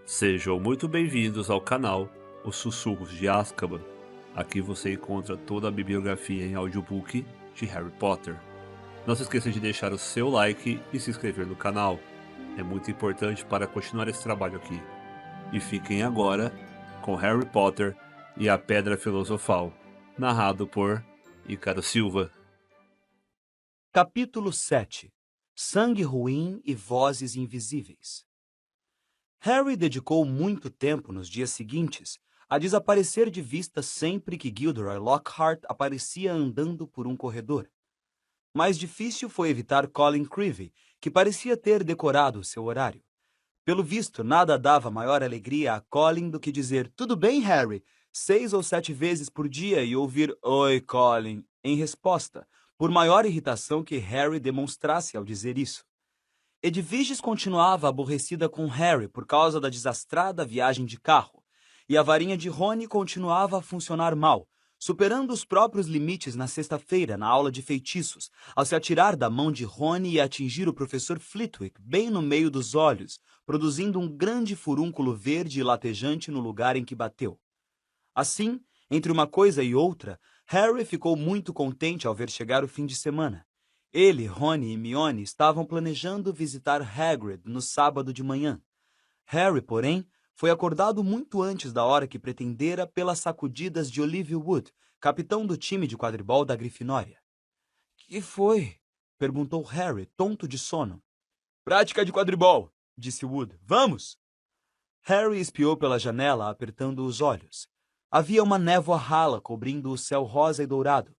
Sejam muito bem-vindos ao canal Os Sussurros de Azkaban. Aqui você encontra toda a bibliografia em audiobook de Harry Potter. Não se esqueça de deixar o seu like e se inscrever no canal. É muito importante para continuar esse trabalho aqui. E fiquem agora com Harry Potter e a Pedra Filosofal, narrado por Ícaro Silva. Capítulo 7 Sangue ruim e vozes invisíveis. Harry dedicou muito tempo nos dias seguintes a desaparecer de vista sempre que Gilderoy Lockhart aparecia andando por um corredor. Mais difícil foi evitar Colin Creevey, que parecia ter decorado seu horário. Pelo visto, nada dava maior alegria a Colin do que dizer "Tudo bem, Harry?" 6 ou 7 vezes por dia e ouvir "Oi, Colin" em resposta, por maior irritação que Harry demonstrasse ao dizer isso. Edviges continuava aborrecida com Harry por causa da desastrada viagem de carro, e a varinha de Rony continuava a funcionar mal, superando os próprios limites na sexta-feira na aula de feitiços, ao se atirar da mão de Rony e atingir o professor Flitwick bem no meio dos olhos, produzindo um grande furúnculo verde e latejante no lugar em que bateu. Assim, entre uma coisa e outra, Harry ficou muito contente ao ver chegar o fim de semana. Ele, Rony e Hermione estavam planejando visitar Hagrid no sábado de manhã. Harry, porém, foi acordado muito antes da hora que pretendera pelas sacudidas de Olivia Wood, capitão do time de quadribol da Grifinória. "Que foi?" perguntou Harry, tonto de sono. "Prática de quadribol", disse Wood. "Vamos!" Harry espiou pela janela, apertando os olhos. Havia uma névoa rala cobrindo o céu rosa e dourado.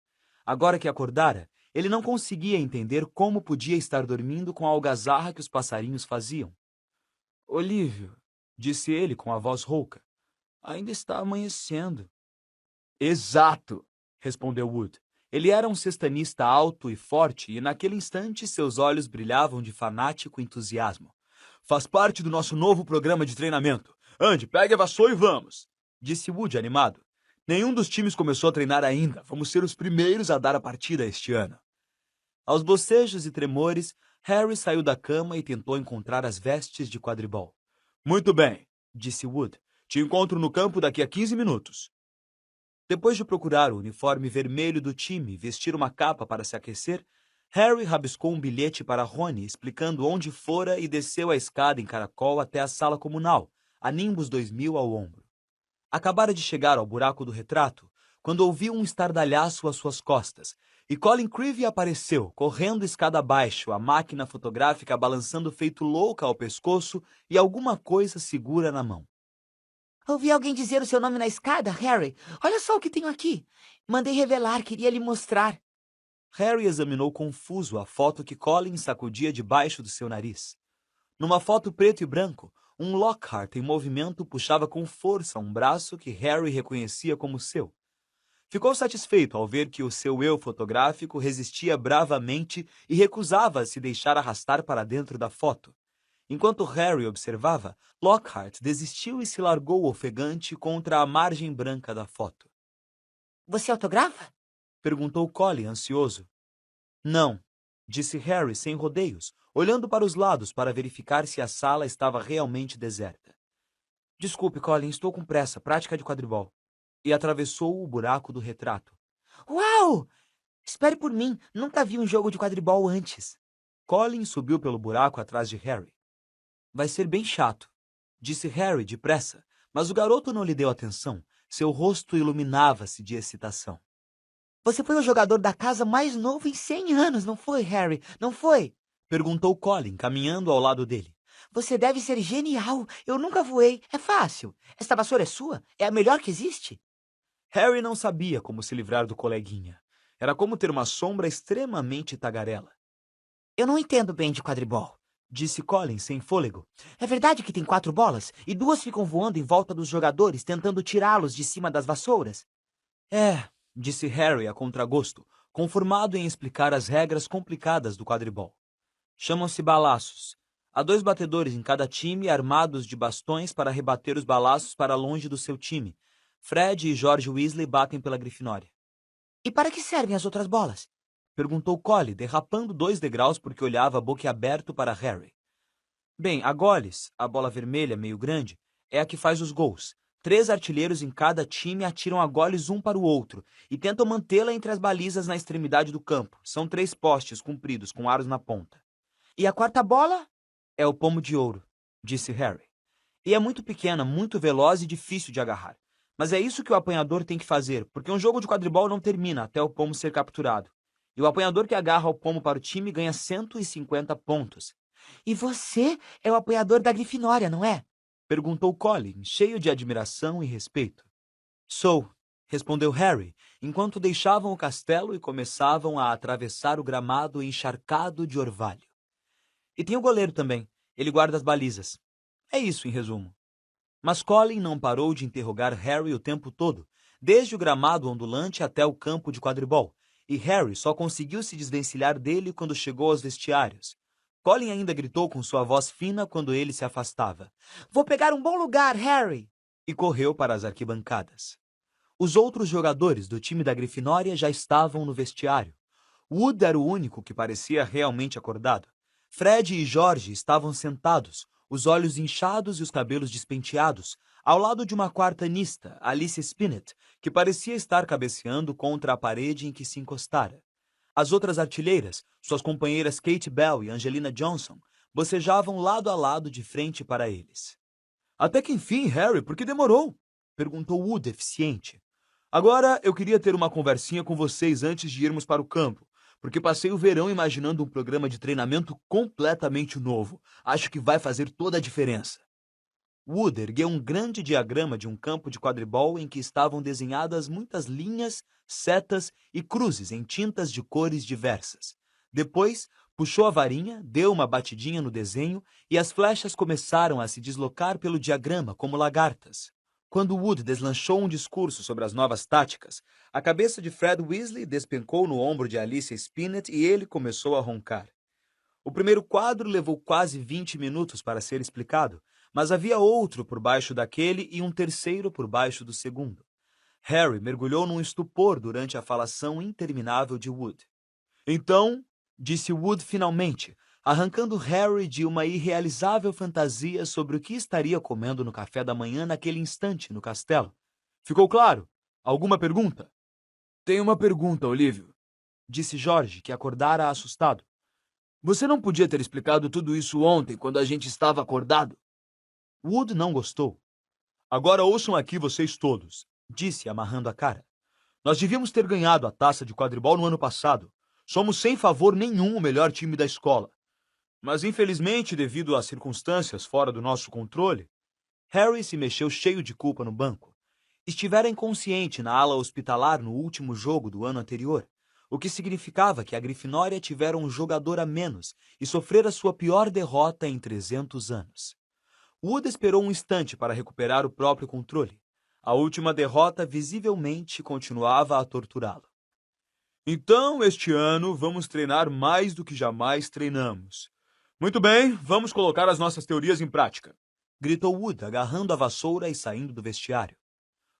Agora que acordara, ele não conseguia entender como podia estar dormindo com a algazarra que os passarinhos faziam. "Olívio", disse ele com a voz rouca, "ainda está amanhecendo." "Exato", respondeu Wood. Ele era um cestanista alto e forte e naquele instante seus olhos brilhavam de fanático entusiasmo. "Faz parte do nosso novo programa de treinamento. Ande, pegue a vassoura e vamos", disse Wood animado. "Nenhum dos times começou a treinar ainda. Vamos ser os primeiros a dar a partida este ano." Aos bocejos e tremores, Harry saiu da cama e tentou encontrar as vestes de quadribol. "Muito bem", disse Wood. "Te encontro no campo daqui a 15 minutos." Depois de procurar o uniforme vermelho do time e vestir uma capa para se aquecer, Harry rabiscou um bilhete para Rony explicando onde fora e desceu a escada em caracol até a sala comunal, a Nimbus 2000 ao ombro. Acabara de chegar ao buraco do retrato quando ouviu um estardalhaço às suas costas, e Colin Creevey apareceu, correndo escada abaixo, a máquina fotográfica balançando feito louca ao pescoço e alguma coisa segura na mão. "Ouvi alguém dizer o seu nome na escada, Harry. Olha só o que tenho aqui. Mandei revelar, queria lhe mostrar." Harry examinou confuso a foto que Colin sacudia debaixo do seu nariz. Numa foto preto e branco, um Lockhart em movimento puxava com força um braço que Harry reconhecia como seu. Ficou satisfeito ao ver que o seu eu fotográfico resistia bravamente e recusava se deixar arrastar para dentro da foto. Enquanto Harry observava, Lockhart desistiu e se largou ofegante contra a margem branca da foto. "Você autografa?" Perguntou Colin, ansioso. "Não", disse Harry sem rodeios, olhando para os lados para verificar se a sala estava realmente deserta. "Desculpe, Colin, estou com pressa, prática de quadribol." E atravessou o buraco do retrato. "Uau! Espere por mim. Nunca vi um jogo de quadribol antes." Colin subiu pelo buraco atrás de Harry. "Vai ser bem chato", disse Harry depressa, mas o garoto não lhe deu atenção. Seu rosto iluminava-se de excitação. "Você foi o jogador da casa mais novo em 100 anos, não foi, Harry? Não foi?" Perguntou Colin, caminhando ao lado dele. "Você deve ser genial. Eu nunca voei. É fácil. Esta vassoura é sua? É a melhor que existe?" Harry não sabia como se livrar do coleguinha. Era como ter uma sombra extremamente tagarela. "Eu não entendo bem de quadribol", Disse Colin sem fôlego. "É verdade que tem 4 bolas e 2 ficam voando em volta dos jogadores, tentando tirá-los de cima das vassouras?" "É", disse Harry a contragosto, conformado em explicar as regras complicadas do quadribol. "Chamam-se balaços. Há 2 batedores em cada time armados de bastões para rebater os balaços para longe do seu time. Fred e George Weasley batem pela Grifinória." "E para que servem as outras bolas?" Perguntou Colin, derrapando 2 degraus porque olhava boquiaberto para Harry. "Bem, a Goles, a bola vermelha meio grande, é a que faz os gols. 3 artilheiros em cada time atiram a goles um para o outro e tentam mantê-la entre as balizas na extremidade do campo. São 3 postes compridos com aros na ponta. E a quarta bola? É o pomo de ouro, disse Harry. E é muito pequena, muito veloz e difícil de agarrar. Mas é isso que o apanhador tem que fazer, porque um jogo de quadribol não termina até o pomo ser capturado. E o apanhador que agarra o pomo para o time ganha 150 pontos. E você é o apoiador da Grifinória, não é? Perguntou Colin, cheio de admiração e respeito. Sou, respondeu Harry, enquanto deixavam o castelo e começavam a atravessar o gramado encharcado de orvalho. E tem o goleiro também, ele guarda as balizas. É isso, em resumo. Mas Colin não parou de interrogar Harry o tempo todo, desde o gramado ondulante até o campo de quadribol, e Harry só conseguiu se desvencilhar dele quando chegou aos vestiários. Colin ainda gritou com sua voz fina quando ele se afastava. Vou pegar um bom lugar, Harry! E correu para as arquibancadas. Os outros jogadores do time da Grifinória já estavam no vestiário. Wood era o único que parecia realmente acordado. Fred e George estavam sentados, os olhos inchados e os cabelos despenteados, ao lado de uma quartanista, Alice Spinnet, que parecia estar cabeceando contra a parede em que se encostara. As outras artilheiras, suas companheiras Kate Bell e Angelina Johnson, bocejavam lado a lado de frente para eles. Até que enfim, Harry, por que demorou? Perguntou Wood, eficiente. Agora eu queria ter uma conversinha com vocês antes de irmos para o campo, porque passei o verão imaginando um programa de treinamento completamente novo. Acho que vai fazer toda a diferença. Wood ergueu um grande diagrama de um campo de quadribol em que estavam desenhadas muitas linhas, setas e cruzes em tintas de cores diversas. Depois, puxou a varinha, deu uma batidinha no desenho e as flechas começaram a se deslocar pelo diagrama como lagartas. Quando Wood deslanchou um discurso sobre as novas táticas, a cabeça de Fred Weasley despencou no ombro de Alicia Spinnet e ele começou a roncar. O primeiro quadro levou quase 20 minutos para ser explicado, mas havia outro por baixo daquele e um terceiro por baixo do segundo. Harry mergulhou num estupor durante a falação interminável de Wood. Então, disse Wood finalmente, arrancando Harry de uma irrealizável fantasia sobre o que estaria comendo no café da manhã naquele instante no castelo. Ficou claro? Alguma pergunta? Tenho uma pergunta, Olívio, disse George, que acordara assustado. Você não podia ter explicado tudo isso ontem, quando a gente estava acordado? Wood não gostou. Agora ouçam aqui vocês todos, disse, amarrando a cara. Nós devíamos ter ganhado a taça de quadribol no ano passado. Somos sem favor nenhum o melhor time da escola. Mas, infelizmente, devido às circunstâncias fora do nosso controle, Harry se mexeu cheio de culpa no banco. Estivera inconsciente na ala hospitalar no último jogo do ano anterior, o que significava que a Grifinória tivera um jogador a menos e sofrera sua pior derrota em 300 anos. Wood esperou um instante para recuperar o próprio controle. A última derrota visivelmente continuava a torturá-lo. Então, este ano, vamos treinar mais do que jamais treinamos. Muito bem, vamos colocar as nossas teorias em prática, gritou Wood, agarrando a vassoura e saindo do vestiário.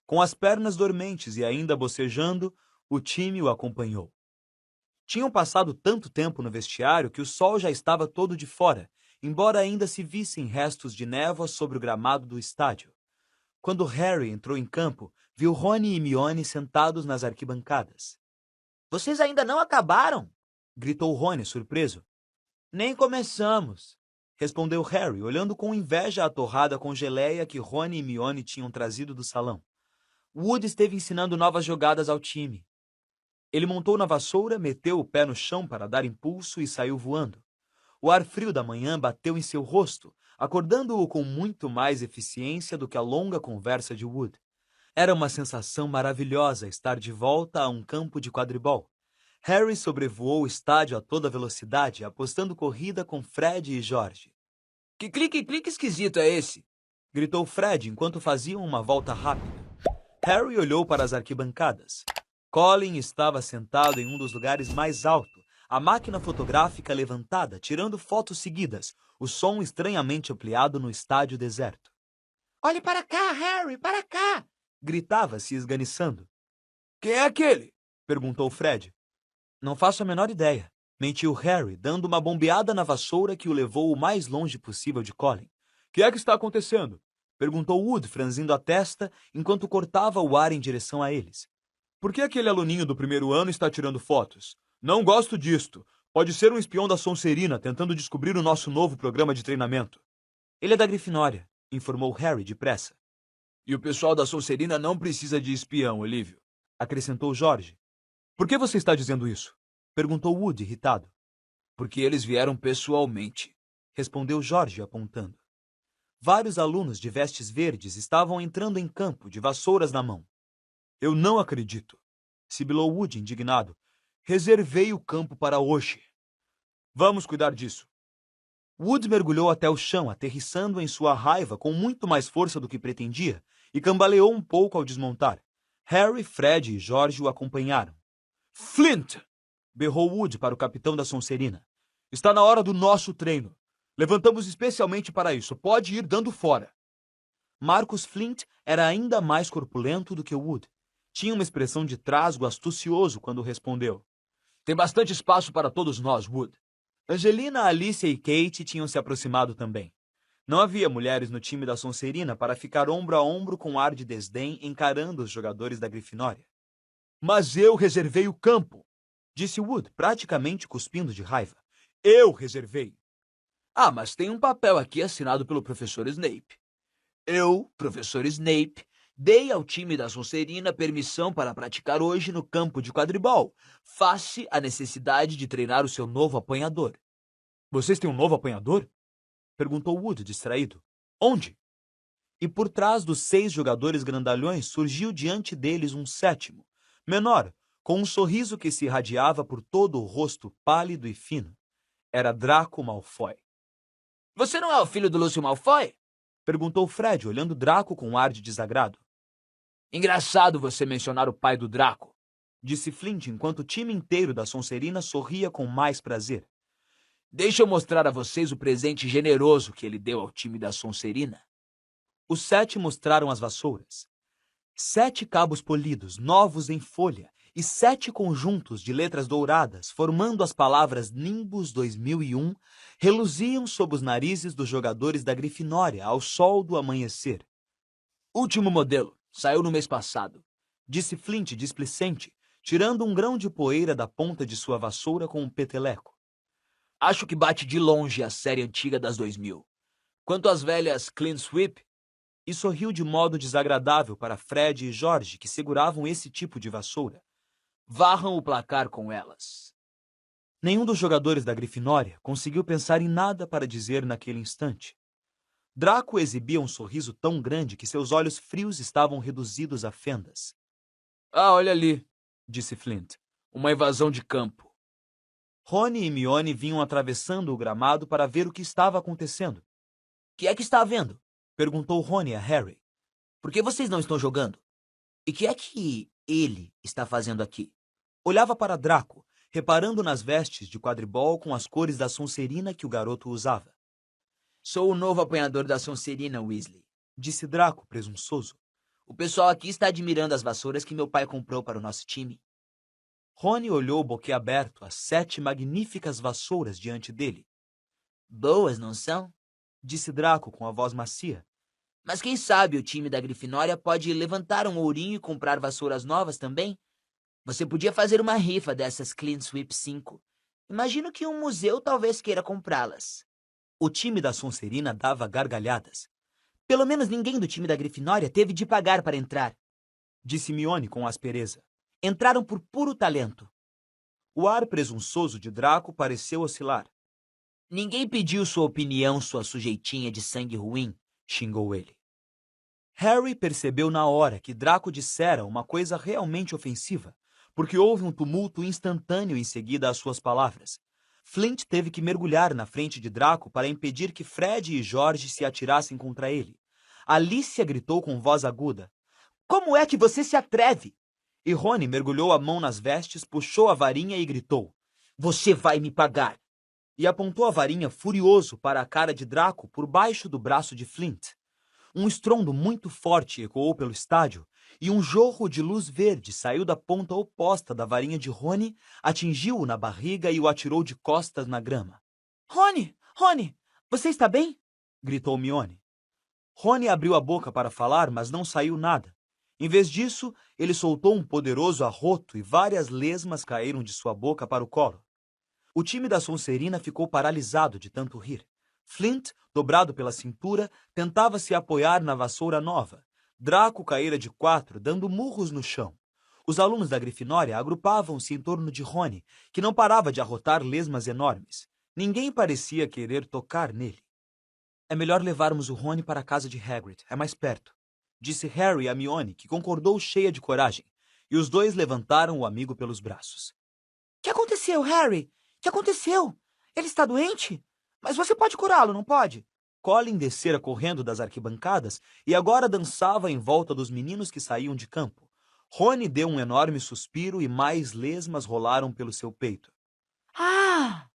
Com as pernas dormentes e ainda bocejando, o time o acompanhou. Tinham passado tanto tempo no vestiário que o sol já estava todo de fora, embora ainda se vissem restos de névoa sobre o gramado do estádio. Quando Harry entrou em campo, viu Rony e Hermione sentados nas arquibancadas. Vocês ainda não acabaram? Gritou Rony, surpreso. Nem começamos, respondeu Harry, olhando com inveja a torrada com geleia que Rony e Hermione tinham trazido do salão. Wood esteve ensinando novas jogadas ao time. Ele montou na vassoura, meteu o pé no chão para dar impulso e saiu voando. O ar frio da manhã bateu em seu rosto, acordando-o com muito mais eficiência do que a longa conversa de Wood. Era uma sensação maravilhosa estar de volta a um campo de quadribol. Harry sobrevoou o estádio a toda velocidade, apostando corrida com Fred e George. Que clique-clique esquisito é esse? Gritou Fred enquanto faziam uma volta rápida. Harry olhou para as arquibancadas. Colin estava sentado em um dos lugares mais altos, a máquina fotográfica levantada, tirando fotos seguidas, o som estranhamente ampliado no estádio deserto. Olhe para cá, Harry, para cá! Gritava, se esganiçando. Quem é aquele? Perguntou Fred. Não faço a menor ideia, mentiu Harry, dando uma bombeada na vassoura que o levou o mais longe possível de Colin. Que é que está acontecendo? Perguntou Wood, franzindo a testa, enquanto cortava o ar em direção a eles. Por que aquele aluninho do primeiro ano está tirando fotos? Não gosto disto. Pode ser um espião da Sonserina tentando descobrir o nosso novo programa de treinamento. Ele é da Grifinória, informou Harry depressa. E o pessoal da Sonserina não precisa de espião, Olívio, acrescentou Jorge. Por que você está dizendo isso? Perguntou Wood, irritado. Porque eles vieram pessoalmente, respondeu Jorge, apontando. Vários alunos de vestes verdes estavam entrando em campo, de vassouras na mão. Eu não acredito, sibilou Wood, indignado. Reservei o campo para hoje. Vamos cuidar disso. Wood mergulhou até o chão, aterrissando em sua raiva com muito mais força do que pretendia, e cambaleou um pouco ao desmontar. Harry, Fred e George o acompanharam. Flint! Berrou Wood para o capitão da Sonserina. Está na hora do nosso treino. Levantamos especialmente para isso. Pode ir dando fora. Marcus Flint era ainda mais corpulento do que Wood. Tinha uma expressão de trasgo astucioso quando respondeu. Tem bastante espaço para todos nós, Wood. Angelina, Alicia e Kate tinham se aproximado também. Não havia mulheres no time da Sonserina para ficar ombro a ombro com ar de desdém encarando os jogadores da Grifinória. Mas eu reservei o campo, disse Wood, praticamente cuspindo de raiva. Eu reservei. Ah, mas tem um papel aqui assinado pelo professor Snape. Eu, professor Snape, dei ao time da Sonserina permissão para praticar hoje no campo de quadribol, face à necessidade de treinar o seu novo apanhador. Vocês têm um novo apanhador? Perguntou Wood, distraído. Onde? E por trás dos 6 jogadores grandalhões surgiu diante deles um sétimo, menor, com um sorriso que se irradiava por todo o rosto pálido e fino. Era Draco Malfoy. Você não é o filho do Lúcio Malfoy? Perguntou Fred, olhando Draco com um ar de desagrado. Engraçado você mencionar o pai do Draco, disse Flint, enquanto o time inteiro da Sonserina sorria com mais prazer. Deixa eu mostrar a vocês o presente generoso que ele deu ao time da Sonserina. Os 7 mostraram as vassouras. 7 cabos polidos, novos em folha, e 7 conjuntos de letras douradas, formando as palavras Nimbus 2001, reluziam sob os narizes dos jogadores da Grifinória ao sol do amanhecer. Último modelo, saiu no mês passado, disse Flint displicente, tirando um grão de poeira da ponta de sua vassoura com um peteleco. Acho que bate de longe a série antiga das 2000. Quanto às velhas Clean Sweep, e sorriu de modo desagradável para Fred e George, que seguravam esse tipo de vassoura. Varram o placar com elas. Nenhum dos jogadores da Grifinória conseguiu pensar em nada para dizer naquele instante. Draco exibia um sorriso tão grande que seus olhos frios estavam reduzidos a fendas. Ah, olha ali, disse Flint. Uma invasão de campo. Rony e Hermione vinham atravessando o gramado para ver o que estava acontecendo. O que é que está havendo? Perguntou Rony a Harry. Por que vocês não estão jogando? E o que é que ele está fazendo aqui? Olhava para Draco, reparando nas vestes de quadribol com as cores da Sonserina que o garoto usava. Sou o novo apanhador da Sonserina, Weasley, disse Draco, presunçoso. O pessoal aqui está admirando as vassouras que meu pai comprou para o nosso time. Rony olhou boquiaberto as 7 magníficas vassouras diante dele. Boas, não são? Disse Draco com a voz macia. Mas quem sabe o time da Grifinória pode levantar um ourinho e comprar vassouras novas também? Você podia fazer uma rifa dessas Clean Sweep 5. Imagino que um museu talvez queira comprá-las. O time da Sonserina dava gargalhadas. Pelo menos ninguém do time da Grifinória teve de pagar para entrar, disse Hermione com aspereza. Entraram por puro talento. O ar presunçoso de Draco pareceu oscilar. Ninguém pediu sua opinião, sua sujeitinha de sangue ruim, xingou ele. Harry percebeu na hora que Draco dissera uma coisa realmente ofensiva, porque houve um tumulto instantâneo em seguida às suas palavras. Flint teve que mergulhar na frente de Draco para impedir que Fred e George se atirassem contra ele. Alicia gritou com voz aguda. Como é que você se atreve? E Rony mergulhou a mão nas vestes, puxou a varinha e gritou. Você vai me pagar! E apontou a varinha furioso para a cara de Draco por baixo do braço de Flint. Um estrondo muito forte ecoou pelo estádio, e um jorro de luz verde saiu da ponta oposta da varinha de Rony, atingiu-o na barriga e o atirou de costas na grama. Rony! Rony! Você está bem? Gritou Hermione. Rony abriu a boca para falar, mas não saiu nada. Em vez disso, ele soltou um poderoso arroto e várias lesmas caíram de sua boca para o colo. O time da Sonserina ficou paralisado de tanto rir. Flint, dobrado pela cintura, tentava se apoiar na vassoura nova. Draco caíra de 4, dando murros no chão. Os alunos da Grifinória agrupavam-se em torno de Rony, que não parava de arrotar lesmas enormes. Ninguém parecia querer tocar nele. É melhor levarmos o Rony para a casa de Hagrid, é mais perto, disse Harry a Hermione, que concordou cheia de coragem, e os dois levantaram o amigo pelos braços. O que aconteceu, Harry? O que aconteceu? Ele está doente? Mas você pode curá-lo, não pode? Colin descera correndo das arquibancadas e agora dançava em volta dos meninos que saíam de campo. Rony deu um enorme suspiro e mais lesmas rolaram pelo seu peito. Ah!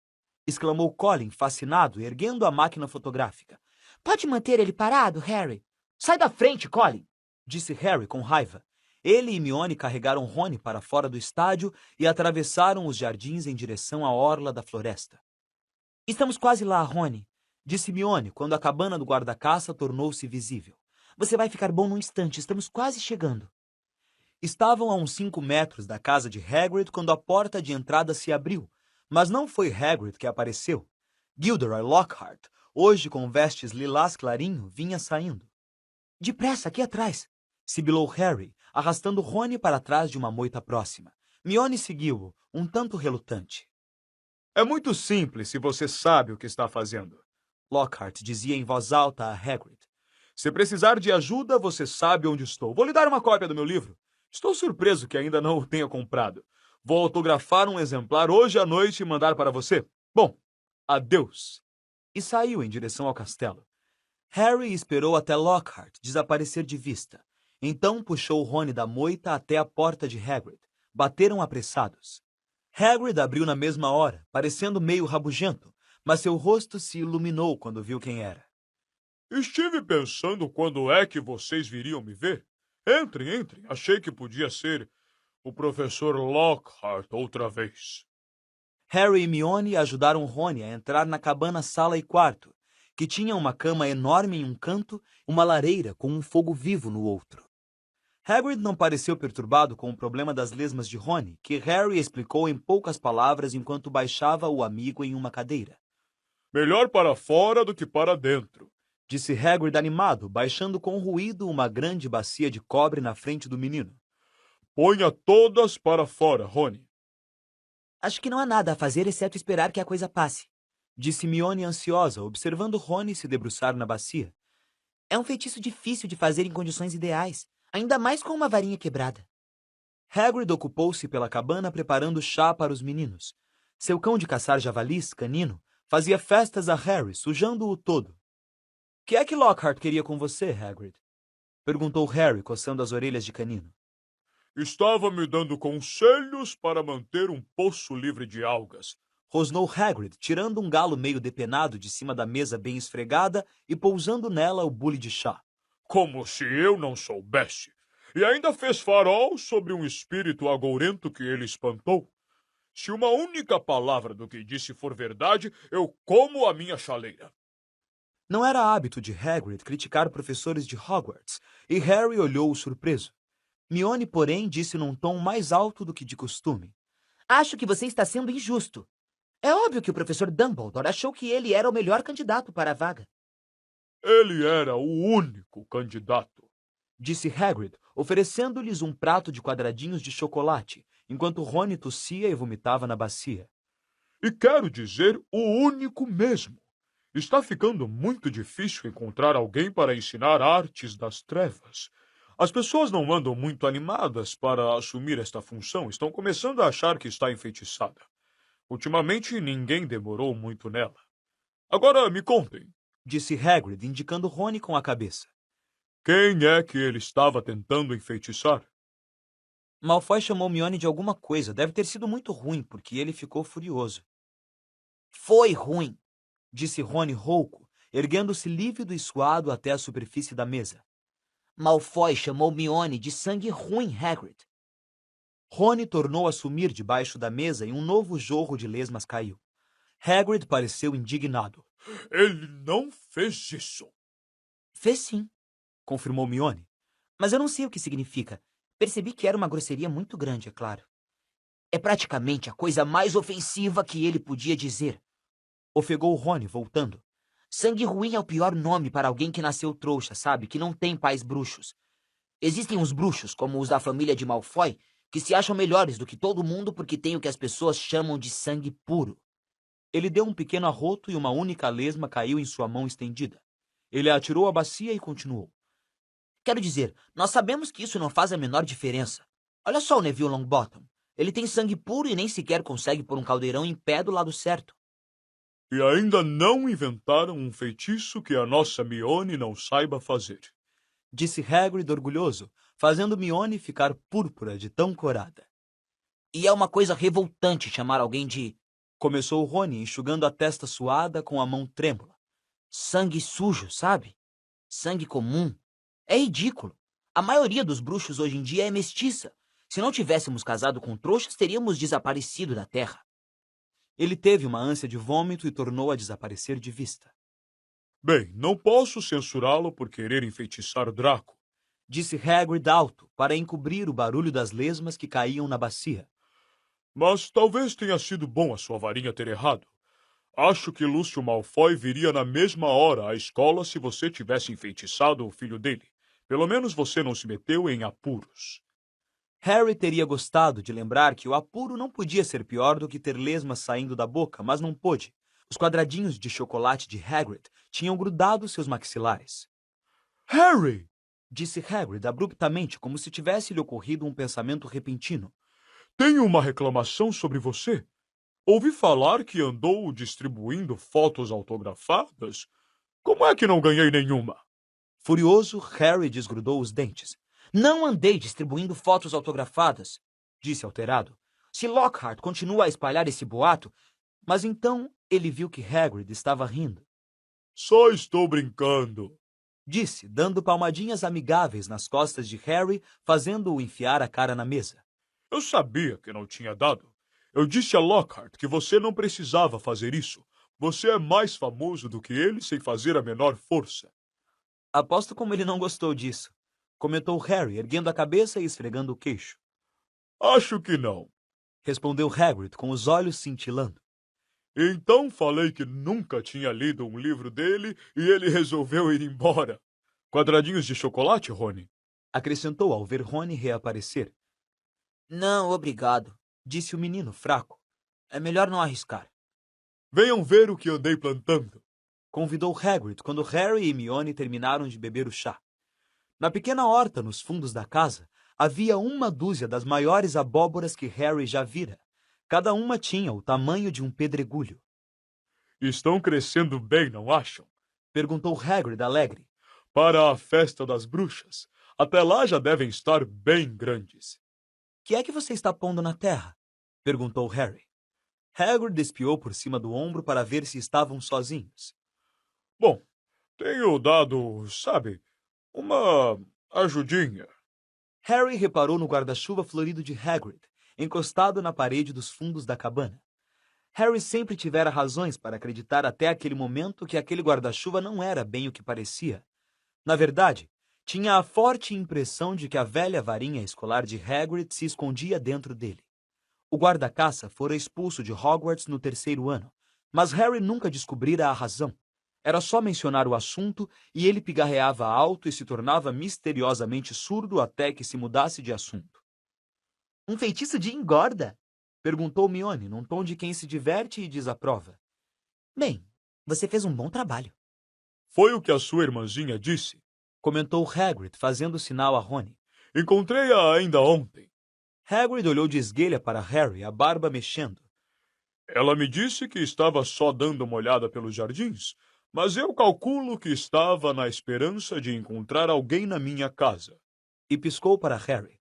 Exclamou Colin, fascinado, erguendo a máquina fotográfica. Pode manter ele parado, Harry? Sai da frente, Colin! Disse Harry com raiva. Ele e Hermione carregaram Rony para fora do estádio e atravessaram os jardins em direção à orla da floresta. Estamos quase lá, Rony, disse Hermione quando a cabana do guarda-caça tornou-se visível. Você vai ficar bom num instante, estamos quase chegando. Estavam a uns 5 metros da casa de Hagrid quando a porta de entrada se abriu, mas não foi Hagrid que apareceu. Gilderoy Lockhart, hoje com vestes lilás clarinho, vinha saindo. Depressa, aqui atrás, sibilou Harry, arrastando Rony para trás de uma moita próxima. Hermione seguiu-o, um tanto relutante. É muito simples se você sabe o que está fazendo, Lockhart dizia em voz alta a Hagrid. Se precisar de ajuda, você sabe onde estou. Vou lhe dar uma cópia do meu livro. Estou surpreso que ainda não o tenha comprado. Vou autografar um exemplar hoje à noite e mandar para você. Bom, adeus. E saiu em direção ao castelo. Harry esperou até Lockhart desaparecer de vista. Então puxou Rony da moita até a porta de Hagrid. Bateram apressados. Hagrid abriu na mesma hora, parecendo meio rabugento, mas seu rosto se iluminou quando viu quem era. Estive pensando quando é que vocês viriam me ver. Entrem. Achei que podia ser o professor Lockhart outra vez. Harry e Hermione ajudaram Rony a entrar na cabana sala e quarto, que tinha uma cama enorme em um canto, uma lareira com um fogo vivo no outro. Hagrid não pareceu perturbado com o problema das lesmas de Rony, que Harry explicou em poucas palavras enquanto baixava o amigo em uma cadeira. Melhor para fora do que para dentro, disse Hagrid animado, baixando com ruído uma grande bacia de cobre na frente do menino. Ponha todas para fora, Rony. Acho que não há nada a fazer exceto esperar que a coisa passe, disse Hermione ansiosa, observando Rony se debruçar na bacia. É um feitiço difícil de fazer em condições ideais, ainda mais com uma varinha quebrada. Hagrid ocupou-se pela cabana preparando chá para os meninos. Seu cão de caçar javalis, Canino, fazia festas a Harry, sujando-o todo. — Que é que Lockhart queria com você, Hagrid? Perguntou Harry, coçando as orelhas de Canino. Estava me dando conselhos para manter um poço livre de algas, rosnou Hagrid, tirando um galo meio depenado de cima da mesa bem esfregada e pousando nela o bule de chá. Como se eu não soubesse. E ainda fez farol sobre um espírito agourento que ele espantou. Se uma única palavra do que disse for verdade, eu como a minha chaleira. Não era hábito de Hagrid criticar professores de Hogwarts, e Harry olhou-o surpreso. Hermione, porém, disse num tom mais alto do que de costume. Acho que você está sendo injusto. É óbvio que o professor Dumbledore achou que ele era o melhor candidato para a vaga. Ele era o único candidato, disse Hagrid, oferecendo-lhes um prato de quadradinhos de chocolate, enquanto Rony tossia e vomitava na bacia. E quero dizer o único mesmo. Está ficando muito difícil encontrar alguém para ensinar artes das trevas. As pessoas não andam muito animadas para assumir esta função. Estão começando a achar que está enfeitiçada. Ultimamente, ninguém demorou muito nela. Agora, me contem, disse Hagrid, indicando Rony com a cabeça. Quem é que ele estava tentando enfeitiçar? Malfoy chamou Hermione de alguma coisa. Deve ter sido muito ruim, porque ele ficou furioso. Foi ruim, disse Rony rouco, erguendo-se lívido e suado até a superfície da mesa. Malfoy chamou Hermione de sangue ruim, Hagrid. Rony tornou a sumir debaixo da mesa e um novo jorro de lesmas caiu. Hagrid pareceu indignado. Ele não fez isso. Fez sim. confirmou Mione. Mas eu não sei o que significa. Percebi que era uma grosseria muito grande, é claro. É praticamente a coisa mais ofensiva que ele podia dizer. Ofegou Rony, voltando. Sangue ruim é o pior nome para alguém que nasceu trouxa, sabe? Que não tem pais bruxos. Existem uns bruxos, como os da família de Malfoy, que se acham melhores do que todo mundo porque têm o que as pessoas chamam de sangue puro. Ele deu um pequeno arroto e uma única lesma caiu em sua mão estendida. Ele atirou a bacia e continuou. Quero dizer, nós sabemos que isso não faz a menor diferença. Olha só o Neville Longbottom. Ele tem sangue puro e nem sequer consegue pôr um caldeirão em pé do lado certo. E ainda não inventaram um feitiço que a nossa Mione não saiba fazer. Disse Hagrid orgulhoso, fazendo Mione ficar púrpura de tão corada. E é uma coisa revoltante chamar alguém de Começou Rony, enxugando a testa suada com a mão trêmula. sangue sujo, sabe? Sangue comum. É ridículo. A maioria dos bruxos hoje em dia é mestiça. Se não tivéssemos casado com trouxas, teríamos desaparecido da Terra. Ele teve uma ânsia de vômito e tornou a desaparecer de vista. Bem, não posso censurá-lo por querer enfeitiçar Draco. Disse Hagrid alto, para encobrir o barulho das lesmas que caíam na bacia. Mas talvez tenha sido bom a sua varinha ter errado. Acho que Lúcio Malfoy viria na mesma hora à escola se você tivesse enfeitiçado o filho dele. Pelo menos você não se meteu em apuros. Harry teria gostado de lembrar que o apuro não podia ser pior do que ter lesmas saindo da boca, mas não pôde. Os quadradinhos de chocolate de Hagrid tinham grudado seus maxilares. Harry! Disse Hagrid abruptamente, como se tivesse lhe ocorrido um pensamento repentino. Tenho uma reclamação sobre você. Ouvi falar que andou distribuindo fotos autografadas. Como é que não ganhei nenhuma? Furioso, Harry desgrudou os dentes. Não andei distribuindo fotos autografadas, Disse alterado. se Lockhart continua a espalhar esse boato. Mas então ele viu que Hagrid estava rindo. Só estou brincando. Disse, dando palmadinhas amigáveis nas costas de Harry, fazendo-o enfiar a cara na mesa. Eu sabia que não tinha dado. Eu disse a Lockhart que você não precisava fazer isso. Você é mais famoso do que ele sem fazer a menor força. Aposto como ele não gostou disso, comentou Harry, erguendo a cabeça e esfregando o queixo. Acho que não. Respondeu Hagrid, com os olhos cintilando. Então falei que nunca tinha lido um livro dele e ele resolveu ir embora. Quadradinhos de chocolate, Rony? Acrescentou ao ver Rony reaparecer. Não, obrigado. Disse o menino, fraco. É melhor não arriscar. Venham ver o que andei plantando. Convidou Hagrid quando Harry e Mione terminaram de beber o chá. Na pequena horta nos fundos da casa, havia uma dúzia das maiores abóboras que Harry já vira. Cada uma tinha o tamanho de um pedregulho. Estão crescendo bem, não acham? Perguntou Hagrid alegre. Para a festa das bruxas. Até lá já devem estar bem grandes. Que é que você está pondo na terra? Perguntou Harry. Hagrid espiou por cima do ombro para ver se estavam sozinhos. Bom, tenho dado, sabe, uma ajudinha. Harry reparou no guarda-chuva florido de Hagrid, encostado na parede dos fundos da cabana. Harry sempre tivera razões para acreditar até aquele momento que aquele guarda-chuva não era bem o que parecia. Na verdade, tinha a forte impressão de que a velha varinha escolar de Hagrid se escondia dentro dele. O guarda-caça fora expulso de Hogwarts no 3º ano, mas Harry nunca descobrira a razão. Era só mencionar o assunto e ele pigarreava alto e se tornava misteriosamente surdo até que se mudasse de assunto. Um feitiço de engorda? Perguntou Mione, num tom de quem se diverte e desaprova. Bem, você fez um bom trabalho. Foi o que a sua irmãzinha disse. Comentou Hagrid, fazendo sinal a Rony. Encontrei-a ainda ontem. Hagrid olhou de esguelha para Harry, a barba mexendo. Ela me disse que estava só dando uma olhada pelos jardins, mas eu calculo que estava na esperança de encontrar alguém na minha casa. E piscou para Harry.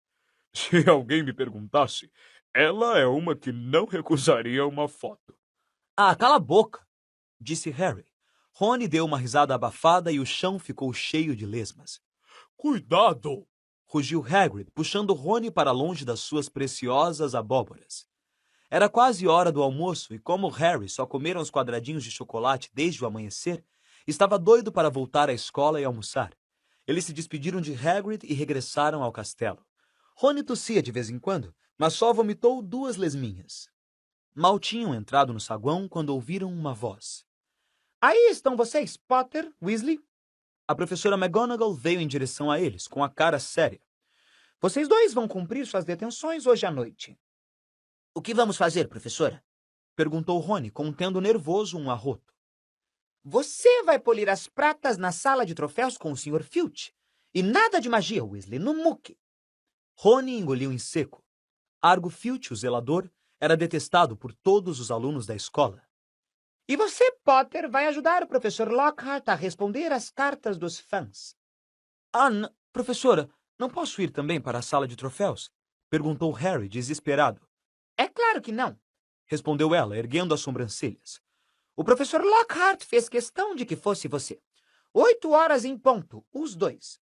Se alguém me perguntasse, ela é uma que não recusaria uma foto. Ah, cala a boca! Disse Harry. Rony deu uma risada abafada e o chão ficou cheio de lesmas. Cuidado! Rugiu Hagrid, puxando Rony para longe das suas preciosas abóboras. Era quase hora do almoço e como Harry só comera uns quadradinhos de chocolate desde o amanhecer, estava doido para voltar à escola e almoçar. Eles se despediram de Hagrid e regressaram ao castelo. Rony tossia de vez em quando, mas só vomitou 2 lesminhas. Mal tinham entrado no saguão quando ouviram uma voz. Aí estão vocês, Potter, Weasley. A professora McGonagall veio em direção a eles, com a cara séria. Vocês 2 vão cumprir suas detenções hoje à noite. O que vamos fazer, professora? Perguntou Rony, contendo nervoso um arroto. Você vai polir as pratas na sala de troféus com o Sr. Filch. E nada de magia, Weasley, no muque. Rony engoliu em seco. Argo Filch, o zelador, era detestado por todos os alunos da escola. E você, Potter, vai ajudar o professor Lockhart a responder às cartas dos fãs. Professora, não posso ir também para a sala de troféus? Perguntou Harry, desesperado. É claro que não, respondeu ela, erguendo as sobrancelhas. O professor Lockhart fez questão de que fosse você. 8 horas em ponto, os 2.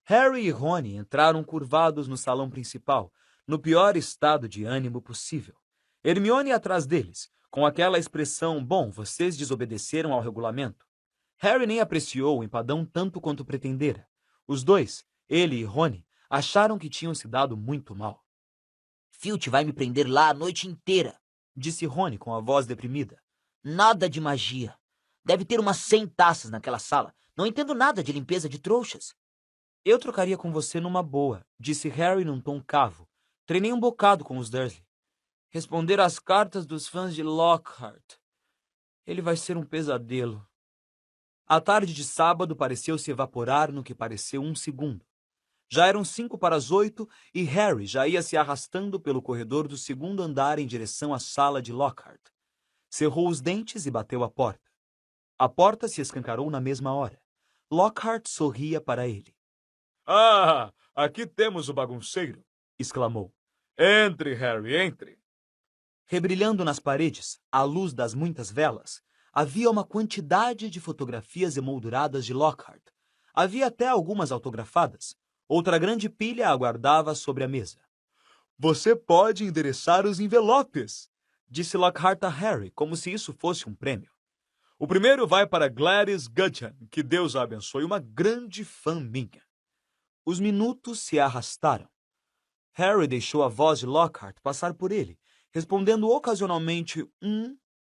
Harry e Rony entraram curvados no salão principal, no pior estado de ânimo possível. Hermione atrás deles, com aquela expressão, bom, vocês desobedeceram ao regulamento. Harry nem apreciou o empadão tanto quanto pretendera. Os dois, ele e Rony, acharam que tinham se dado muito mal. Filch vai me prender lá a noite inteira, disse Rony com a voz deprimida. Nada de magia. Deve ter umas 100 taças naquela sala. Não entendo nada de limpeza de trouxas. Eu trocaria com você numa boa, disse Harry num tom cavo. Treinei um bocado com os Dursley. Responder às cartas dos fãs de Lockhart. Ele vai ser um pesadelo. A tarde de sábado pareceu se evaporar no que pareceu um segundo. Já eram 7:55 e Harry já ia se arrastando pelo corredor do 2º andar em direção à sala de Lockhart. Cerrou os dentes e bateu à porta. A porta se escancarou na mesma hora. Lockhart sorria para ele. Ah, aqui temos o bagunceiro, exclamou. Entre, Harry, entre. Rebrilhando nas paredes, à luz das muitas velas, havia uma quantidade de fotografias emolduradas de Lockhart. Havia até algumas autografadas. Outra grande pilha aguardava sobre a mesa. Você pode endereçar os envelopes, disse Lockhart a Harry, como se isso fosse um prêmio. O primeiro vai para Gladys Gudgeon, que Deus a abençoe, uma grande fã minha. Os minutos se arrastaram. Harry deixou a voz de Lockhart passar por ele, respondendo ocasionalmente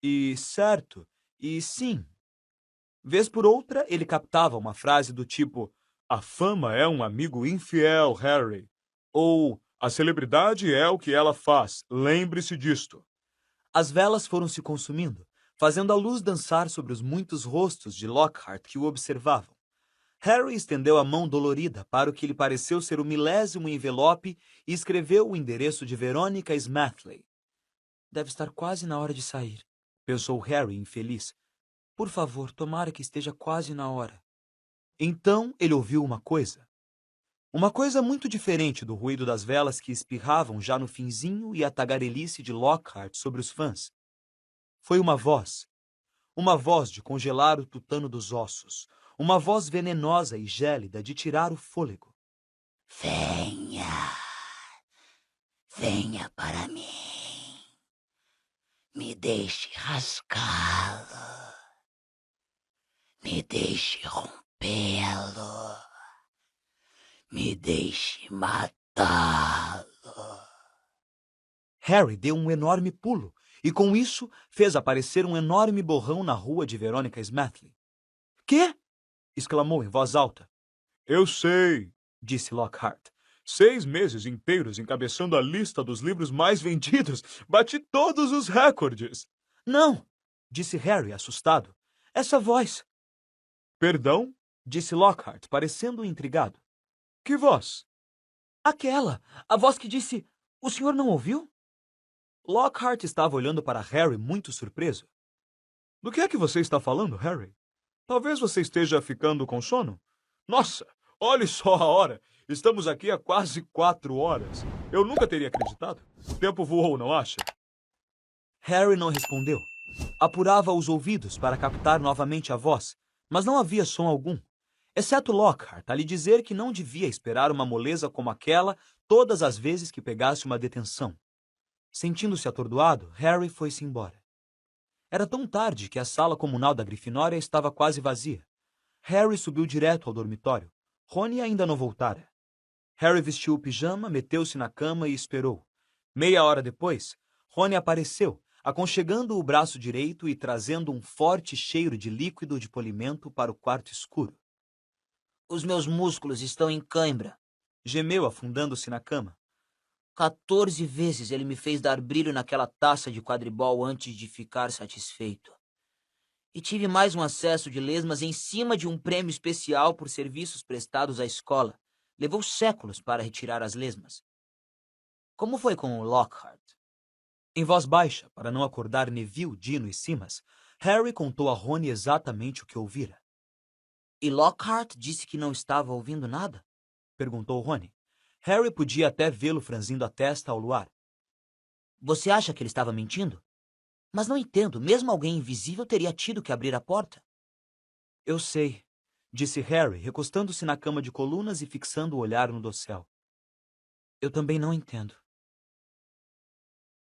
e certo e sim. Vez por outra, ele captava uma frase do tipo: a fama é um amigo infiel, Harry. Ou a celebridade é o que ela faz, lembre-se disto. As velas foram se consumindo, fazendo a luz dançar sobre os muitos rostos de Lockhart que o observavam. Harry estendeu a mão dolorida para o que lhe pareceu ser o 1000º envelope e escreveu o endereço de Veronica Smathly. Deve estar quase na hora de sair, pensou Harry infeliz. Por favor, tomara que esteja quase na hora. Então ele ouviu uma coisa. Uma coisa muito diferente do ruído das velas que espirravam já no finzinho e a tagarelice de Lockhart sobre os fãs. Foi uma voz de congelar o tutano dos ossos, uma voz venenosa e gélida de tirar o fôlego. Venha, venha para mim, me deixe rasgá-lo, me deixe rompê-lo, me deixe matá-lo. Harry deu um enorme pulo e, com isso, fez aparecer um enorme borrão na rua de Veronica Smathly. Quê? Exclamou em voz alta. Eu sei, disse Lockhart. 6 meses inteiros encabeçando a lista dos livros mais vendidos. Bati todos os recordes. Não, disse Harry, assustado. Essa voz. Perdão? Disse Lockhart, parecendo intrigado. Que voz? Aquela, a voz que disse, o senhor não ouviu? Lockhart estava olhando para Harry muito surpreso. Do que é que você está falando, Harry? Talvez você esteja ficando com sono? Nossa, olhe só a hora. Estamos aqui há quase 4 horas. Eu nunca teria acreditado. O tempo voou, não acha? Harry não respondeu. Apurava os ouvidos para captar novamente a voz, mas não havia som algum, exceto Lockhart a lhe dizer que não devia esperar uma moleza como aquela todas as vezes que pegasse uma detenção. Sentindo-se atordoado, Harry foi-se embora. Era tão tarde que a sala comunal da Grifinória estava quase vazia. Harry subiu direto ao dormitório. Rony ainda não voltara. Harry vestiu o pijama, meteu-se na cama e esperou. Meia hora depois, Rony apareceu, aconchegando o braço direito e trazendo um forte cheiro de líquido de polimento para o quarto escuro. Os meus músculos estão em cãibra. Gemeu, afundando-se na cama. 14 vezes ele me fez dar brilho naquela taça de quadribol antes de ficar satisfeito. E tive mais um acesso de lesmas em cima de um prêmio especial por serviços prestados à escola. Levou séculos para retirar as lesmas. Como foi com o Lockhart? Em voz baixa, para não acordar Neville, Dino e Simas, Harry contou a Rony exatamente o que ouvira. E Lockhart disse que não estava ouvindo nada? Perguntou Rony. Harry podia até vê-lo franzindo a testa ao luar. Você acha que ele estava mentindo? Mas não entendo, mesmo alguém invisível teria tido que abrir a porta. Eu sei, disse Harry, recostando-se na cama de colunas e fixando o olhar no dossel. Eu também não entendo.